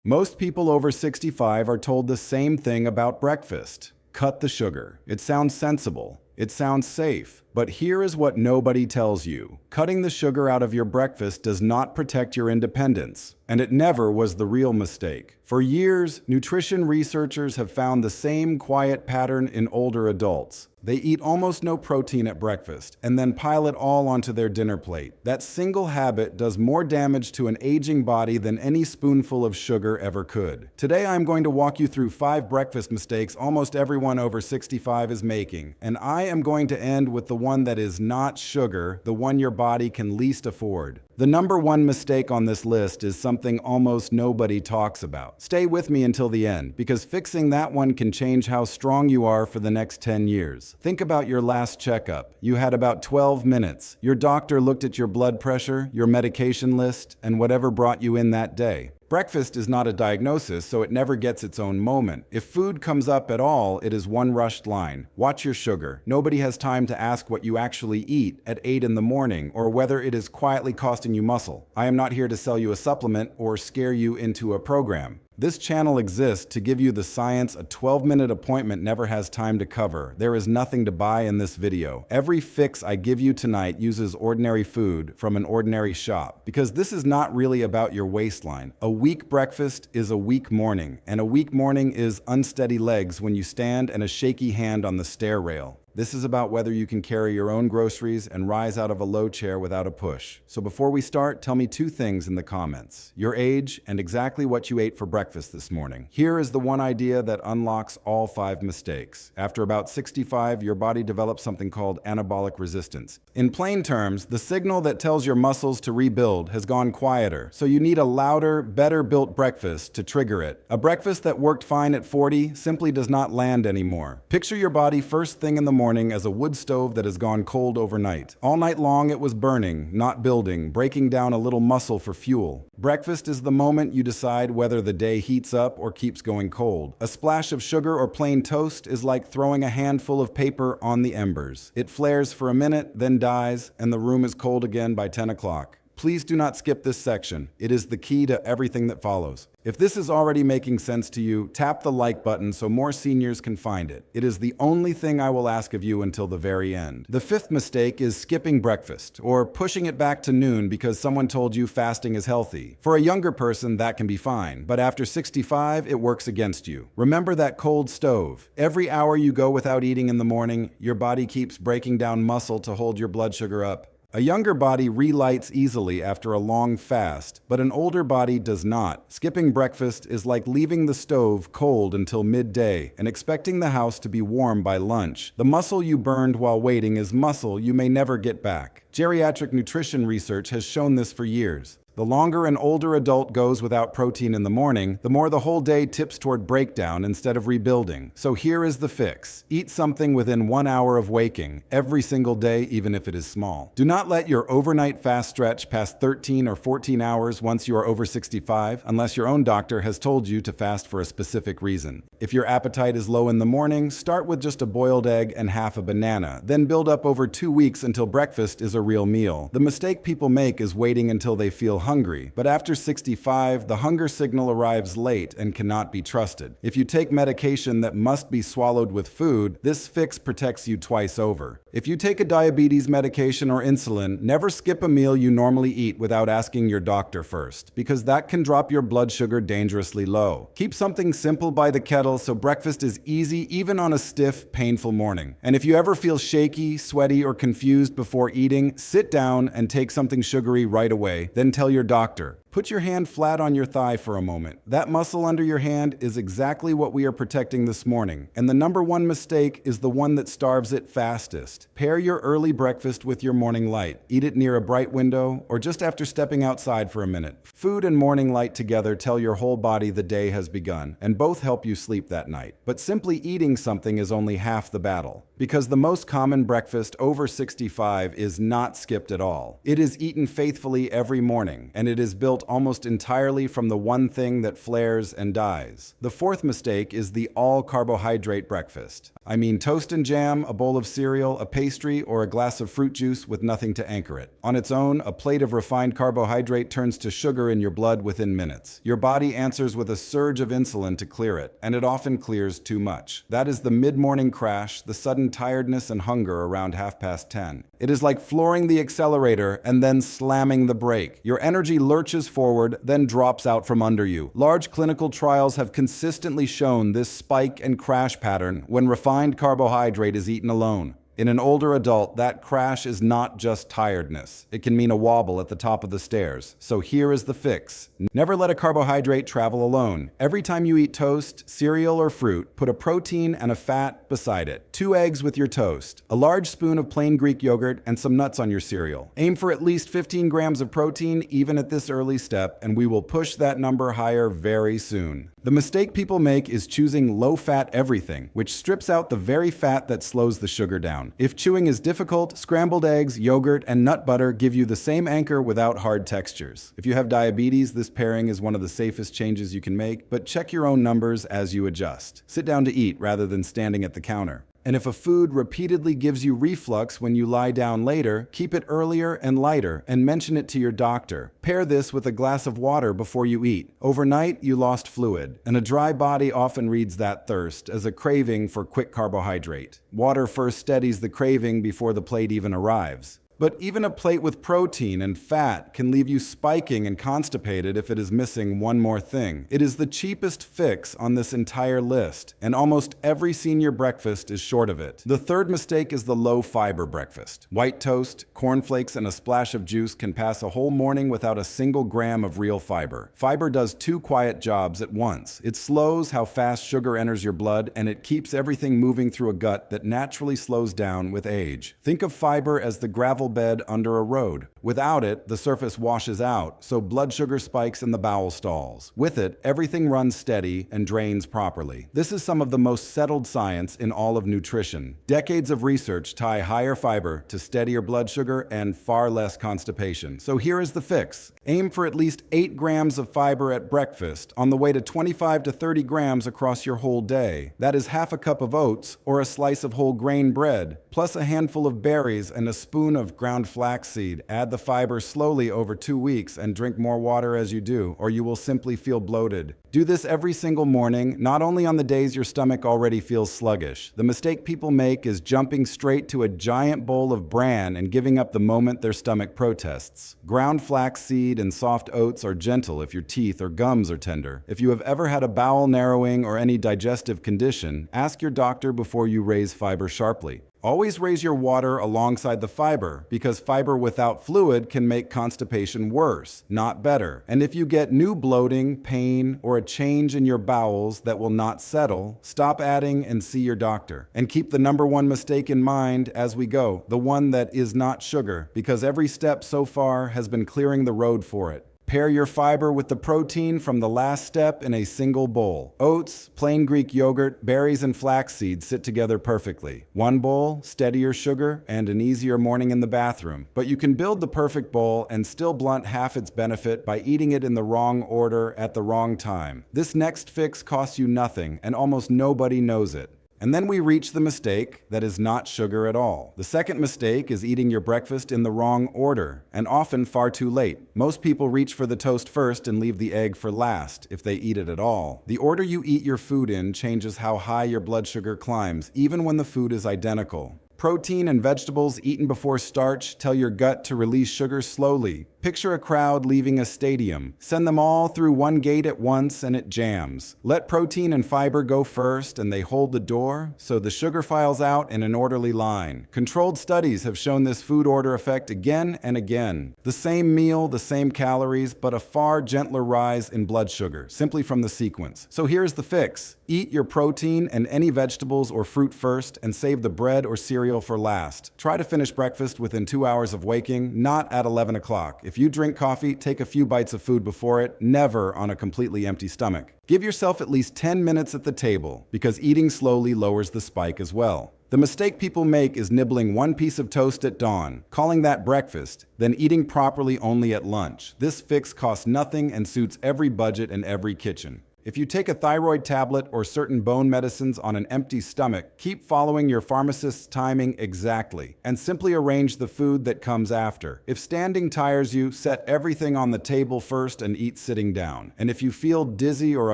Most people over 65 are told the same thing about breakfast. Cut the sugar. It sounds sensible. It sounds safe. But here is what nobody tells you. Cutting the sugar out of your breakfast does not protect your independence. And it never was the real mistake. For years, nutrition researchers have found the same quiet pattern in older adults. They eat almost no protein at breakfast and then pile it all onto their dinner plate. That single habit does more damage to an aging body than any spoonful of sugar ever could. Today, I'm going to walk you through 5 breakfast mistakes almost everyone over 65 is making. And I am going to end with the one that is not sugar, the one your body can least afford. The number 1 mistake on this list is something almost nobody talks about. Stay with me until the end, because fixing that one can change how strong you are for the next 10 years. Think about your last checkup. You had about 12 minutes. Your doctor looked at your blood pressure, your medication list, and whatever brought you in that day. Breakfast is not a diagnosis, so it never gets its own moment. If food comes up at all, it is one rushed line. Watch your sugar. Nobody has time to ask what you actually eat at 8 in the morning or whether it is quietly costing you muscle. I am not here to sell you a supplement or scare you into a program. This channel exists to give you the science a 12-minute appointment never has time to cover. There is nothing to buy in this video. Every fix I give you tonight uses ordinary food from an ordinary shop, because this is not really about your waistline. A weak breakfast is a weak morning, and a weak morning is unsteady legs when you stand and a shaky hand on the stair rail. This is about whether you can carry your own groceries and rise out of a low chair without a push. So before we start, tell me 2 things in the comments: your age and exactly what you ate for breakfast this morning. Here is the one idea that unlocks all 5 mistakes. After about 65, your body develops something called anabolic resistance. In plain terms, the signal that tells your muscles to rebuild has gone quieter, so you need a louder, better-built breakfast to trigger it. A breakfast that worked fine at 40 simply does not land anymore. Picture your body first thing in the morning as a wood stove that has gone cold overnight. All night long it was burning, not building, breaking down a little muscle for fuel. Breakfast is the moment you decide whether the day heats up or keeps going cold. A splash of sugar or plain toast is like throwing a handful of paper on the embers. It flares for a minute, then dies, and the room is cold again by 10 o'clock. Please do not skip this section. It is the key to everything that follows. If this is already making sense to you, tap the like button so more seniors can find it. It is the only thing I will ask of you until the very end. The 5th mistake is skipping breakfast, or pushing it back to noon because someone told you fasting is healthy. For a younger person, that can be fine, but after 65, it works against you. Remember that cold stove. Every hour you go without eating in the morning, your body keeps breaking down muscle to hold your blood sugar up. A younger body relights easily after a long fast, but an older body does not. Skipping breakfast is like leaving the stove cold until midday and expecting the house to be warm by lunch. The muscle you burned while waiting is muscle you may never get back. Geriatric nutrition research has shown this for years. The longer an older adult goes without protein in the morning, the more the whole day tips toward breakdown instead of rebuilding. So here is the fix. Eat something within 1 hour of waking, every single day, even if it is small. Do not let your overnight fast stretch past 13 or 14 hours once you are over 65, unless your own doctor has told you to fast for a specific reason. If your appetite is low in the morning, start with just a boiled egg and half a banana, then build up over 2 weeks until breakfast is a real meal. The mistake people make is waiting until they feel hungry, but after 65, the hunger signal arrives late and cannot be trusted. If you take medication that must be swallowed with food, this fix protects you twice over. If you take a diabetes medication or insulin, never skip a meal you normally eat without asking your doctor first, because that can drop your blood sugar dangerously low. Keep something simple by the kettle so breakfast is easy even on a stiff, painful morning. And if you ever feel shaky, sweaty, or confused before eating, sit down and take something sugary right away, then tell your doctor. Put your hand flat on your thigh for a moment. That muscle under your hand is exactly what we are protecting this morning. And the number 1 mistake is the one that starves it fastest. Pair your early breakfast with your morning light. Eat it near a bright window or just after stepping outside for a minute. Food and morning light together tell your whole body the day has begun, and both help you sleep that night. But simply eating something is only half the battle, because the most common breakfast over 65 is not skipped at all. It is eaten faithfully every morning, and it is built built almost entirely from the one thing that flares and dies. The fourth mistake is the all-carbohydrate breakfast. I mean toast and jam, a bowl of cereal, a pastry, or a glass of fruit juice with nothing to anchor it. On its own, a plate of refined carbohydrate turns to sugar in your blood within minutes. Your body answers with a surge of insulin to clear it, and it often clears too much. That is the mid-morning crash, the sudden tiredness and hunger around 10:30. It is like flooring the accelerator and then slamming the brake. Your energy lurches forward, then drops out from under you. Large clinical trials have consistently shown this spike and crash pattern when refined carbohydrate is eaten alone. In an older adult, that crash is not just tiredness. It can mean a wobble at the top of the stairs. So here is the fix. Never let a carbohydrate travel alone. Every time you eat toast, cereal, or fruit, put a protein and a fat beside it. 2 eggs with your toast, a large spoon of plain Greek yogurt, and some nuts on your cereal. Aim for at least 15 grams of protein even at this early step, and we will push that number higher very soon. The mistake people make is choosing low-fat everything, which strips out the very fat that slows the sugar down. If chewing is difficult, scrambled eggs, yogurt, and nut butter give you the same anchor without hard textures. If you have diabetes, this pairing is one of the safest changes you can make, but check your own numbers as you adjust. Sit down to eat rather than standing at the counter. And if a food repeatedly gives you reflux when you lie down later, keep it earlier and lighter and mention it to your doctor. Pair this with a glass of water before you eat. Overnight, you lost fluid, and a dry body often reads that thirst as a craving for quick carbohydrate. Water first steadies the craving before the plate even arrives. But even a plate with protein and fat can leave you spiking and constipated if it is missing one more thing. It is the cheapest fix on this entire list, and almost every senior breakfast is short of it. The third mistake is the low-fiber breakfast. White toast, cornflakes, and a splash of juice can pass a whole morning without a single gram of real fiber. Fiber does 2 quiet jobs at once. It slows how fast sugar enters your blood, and it keeps everything moving through a gut that naturally slows down with age. Think of fiber as the gravel bed under a road. Without it, the surface washes out, so blood sugar spikes and the bowel stalls. With it, everything runs steady and drains properly. This is some of the most settled science in all of nutrition. Decades of research tie higher fiber to steadier blood sugar and far less constipation. So here is the fix. Aim for at least 8 grams of fiber at breakfast, on the way to 25 to 30 grams across your whole day. That is half a cup of oats or a slice of whole grain bread, plus a handful of berries and a spoon of ground flaxseed. Add the fiber slowly over 2 weeks and drink more water as you do, or you will simply feel bloated. Do this every single morning, not only on the days your stomach already feels sluggish. The mistake people make is jumping straight to a giant bowl of bran and giving up the moment their stomach protests. Ground flaxseed and soft oats are gentle if your teeth or gums are tender. If you have ever had a bowel narrowing or any digestive condition, ask your doctor before you raise fiber sharply. Always raise your water alongside the fiber, because fiber without fluid can make constipation worse, not better. And if you get new bloating, pain, or a change in your bowels that will not settle, stop adding and see your doctor. And keep the number one mistake in mind as we go, the one that is not sugar, because every step so far has been clearing the road for it. Pair your fiber with the protein from the last step in a single bowl. Oats, plain Greek yogurt, berries, and flax seeds sit together perfectly. One bowl, steadier sugar, and an easier morning in the bathroom. But you can build the perfect bowl and still blunt half its benefit by eating it in the wrong order at the wrong time. This next fix costs you nothing, and almost nobody knows it. And then we reach the mistake that is not sugar at all. The second mistake is eating your breakfast in the wrong order, and often far too late. Most people reach for the toast first and leave the egg for last, if they eat it at all. The order you eat your food in changes how high your blood sugar climbs, even when the food is identical. Protein and vegetables eaten before starch tell your gut to release sugar slowly. Picture a crowd leaving a stadium. Send them all through one gate at once and it jams. Let protein and fiber go first and they hold the door, so the sugar files out in an orderly line. Controlled studies have shown this food order effect again and again. The same meal, the same calories, but a far gentler rise in blood sugar, simply from the sequence. So here's the fix. Eat your protein and any vegetables or fruit first and save the bread or cereal for last. Try to finish breakfast within 2 hours of waking, not at 11 o'clock. If you drink coffee, take a few bites of food before it, never on a completely empty stomach. Give yourself at least 10 minutes at the table, because eating slowly lowers the spike as well. The mistake people make is nibbling one piece of toast at dawn, calling that breakfast, then eating properly only at lunch. This fix costs nothing and suits every budget and every kitchen. If you take a thyroid tablet or certain bone medicines on an empty stomach, keep following your pharmacist's timing exactly, and simply arrange the food that comes after. If standing tires you, set everything on the table first and eat sitting down. And if you feel dizzy or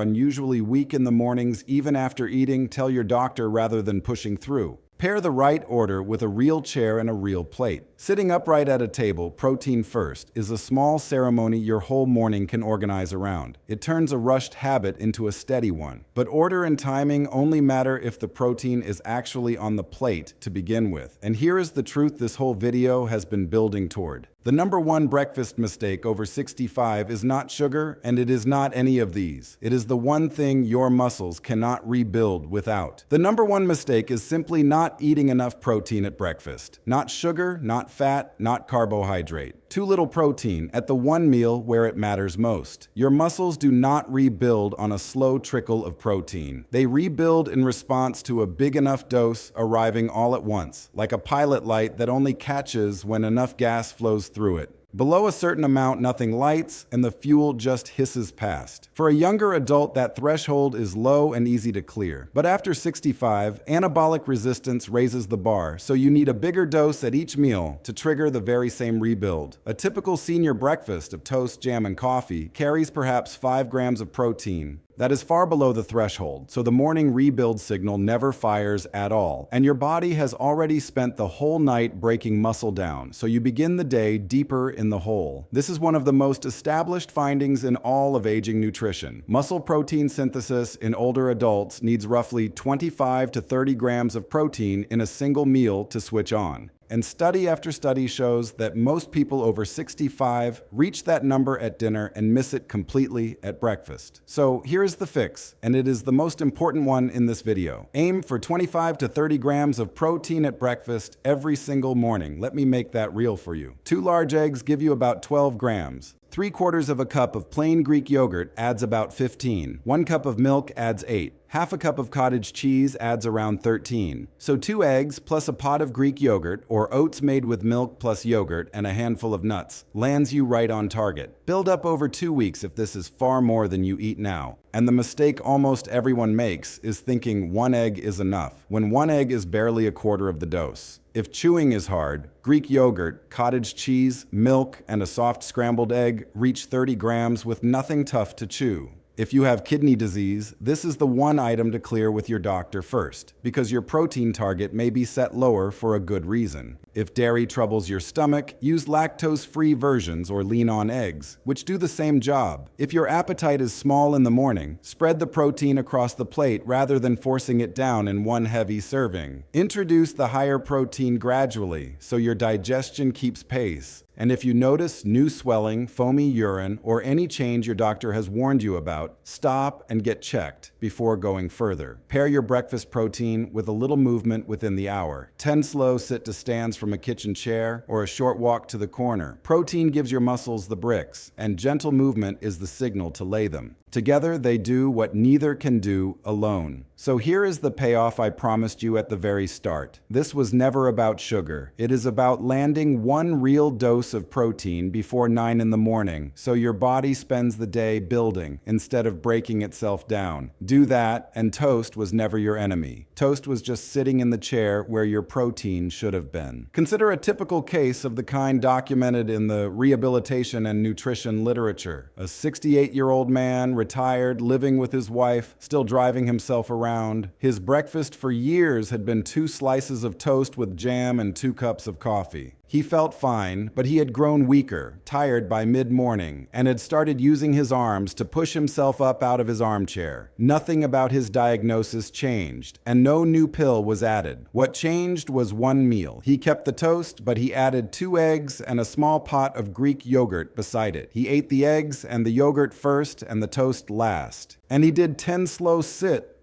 unusually weak in the mornings, even after eating, tell your doctor rather than pushing through. Pair the right order with a real chair and a real plate. Sitting upright at a table, protein first, is a small ceremony your whole morning can organize around. It turns a rushed habit into a steady one. But order and timing only matter if the protein is actually on the plate to begin with. And here is the truth this whole video has been building toward. The number one breakfast mistake over 65 is not sugar, and it is not any of these. It is the one thing your muscles cannot rebuild without. The number one mistake is simply not eating enough protein at breakfast. Not sugar, not fat, not carbohydrate. Too little protein at the one meal where it matters most. Your muscles do not rebuild on a slow trickle of protein. They rebuild in response to a big enough dose arriving all at once, like a pilot light that only catches when enough gas flows through it. Below a certain amount, nothing lights, and the fuel just hisses past. For a younger adult, that threshold is low and easy to clear. But after 65, anabolic resistance raises the bar, so you need a bigger dose at each meal to trigger the very same rebuild. A typical senior breakfast of toast, jam, and coffee carries perhaps 5 grams of protein. That is far below the threshold, so the morning rebuild signal never fires at all. And your body has already spent the whole night breaking muscle down, so you begin the day deeper in the hole. This is one of the most established findings in all of aging nutrition. Muscle protein synthesis in older adults needs roughly 25 to 30 grams of protein in a single meal to switch on. And study after study shows that most people over 65 reach that number at dinner and miss it completely at breakfast. So here's the fix, and it is the most important one in this video. Aim for 25 to 30 grams of protein at breakfast every single morning. Let me make that real for you. 2 large eggs give you about 12 grams. 3/4 of a cup of plain Greek yogurt adds about 15. 1 cup of milk adds 8. Half a cup of cottage cheese adds around 13. So 2 eggs plus a pot of Greek yogurt or oats made with milk plus yogurt and a handful of nuts lands you right on target. Build up over 2 weeks if this is far more than you eat now. And the mistake almost everyone makes is thinking 1 egg is enough, when 1 egg is barely 1/4 of the dose. If chewing is hard, Greek yogurt, cottage cheese, milk, and a soft scrambled egg reach 30 grams with nothing tough to chew. If you have kidney disease, this is the one item to clear with your doctor first, because your protein target may be set lower for a good reason. If dairy troubles your stomach, use lactose-free versions or lean on eggs, which do the same job. If your appetite is small in the morning, spread the protein across the plate rather than forcing it down in one heavy serving. Introduce the higher protein gradually so your digestion keeps pace. And if you notice new swelling, foamy urine, or any change your doctor has warned you about, stop and get checked before going further. Pair your breakfast protein with a little movement within the hour. 10 slow sit-to-stands from a kitchen chair or a short walk to the corner. Protein gives your muscles the bricks, and gentle movement is the signal to lay them. Together, they do what neither can do alone. So here is the payoff I promised you at the very start. This was never about sugar. It is about landing 1 real dose of protein before 9 in the morning, so your body spends the day building instead of breaking itself down. Do that, and toast was never your enemy. Toast was just sitting in the chair where your protein should have been. Consider a typical case of the kind documented in the rehabilitation and nutrition literature. A 68-year-old man, retired, living with his wife, still driving himself around. His breakfast for years had been 2 slices of toast with jam and 2 cups of coffee. He felt fine, but he had grown weaker, tired by mid-morning, and had started using his arms to push himself up out of his armchair. Nothing about his diagnosis changed, and no new pill was added. What changed was 1 meal. He kept the toast, but he added 2 eggs and a small pot of Greek yogurt beside it. He ate the eggs and the yogurt first and the toast last. And he did 10 slow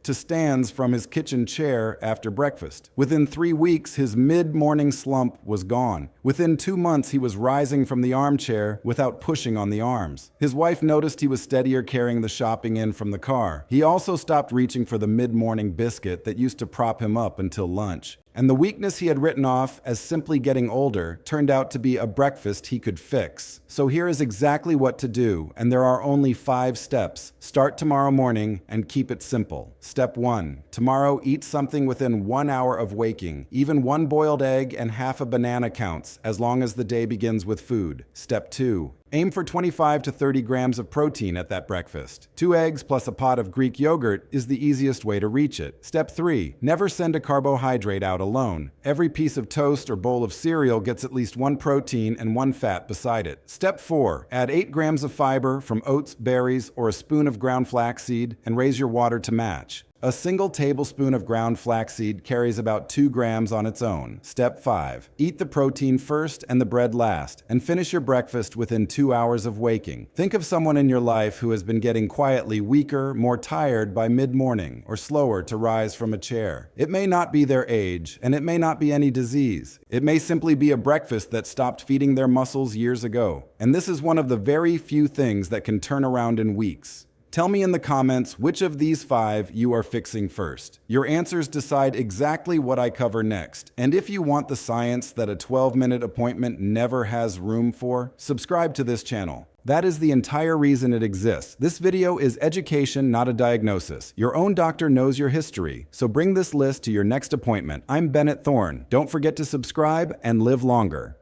to stands from his kitchen chair after breakfast. Within 3 weeks, his mid-morning slump was gone. Within 2 months, he was rising from the armchair without pushing on the arms. His wife noticed he was steadier carrying the shopping in from the car. He also stopped reaching for the mid-morning biscuit that used to prop him up until lunch. And the weakness he had written off as simply getting older turned out to be a breakfast he could fix. So here is exactly what to do, and there are only 5 steps. Start tomorrow morning and keep it simple. Step 1. Tomorrow, eat something within 1 hour of waking. Even 1 boiled egg and half a banana counts, as long as the day begins with food. Step 2. Aim for 25 to 30 grams of protein at that breakfast. 2 eggs plus a pot of Greek yogurt is the easiest way to reach it. Step 3. Never send a carbohydrate out alone. Every piece of toast or bowl of cereal gets at least 1 protein and 1 fat beside it. Step 4. Add 8 grams of fiber from oats, berries, or a spoon of ground flaxseed and raise your water to match. A single tablespoon of ground flaxseed carries about 2 grams on its own. Step 5. Eat the protein first and the bread last, and finish your breakfast within 2 hours of waking. Think of someone in your life who has been getting quietly weaker, more tired by mid-morning, or slower to rise from a chair. It may not be their age, and it may not be any disease. It may simply be a breakfast that stopped feeding their muscles years ago. And this is one of the very few things that can turn around in weeks. Tell me in the comments which of these 5 you are fixing first. Your answers decide exactly what I cover next. And if you want the science that a 12-minute appointment never has room for, subscribe to this channel. That is the entire reason it exists. This video is education, not a diagnosis. Your own doctor knows your history, so bring this list to your next appointment. I'm Bennett Thorne. Don't forget to subscribe and live longer.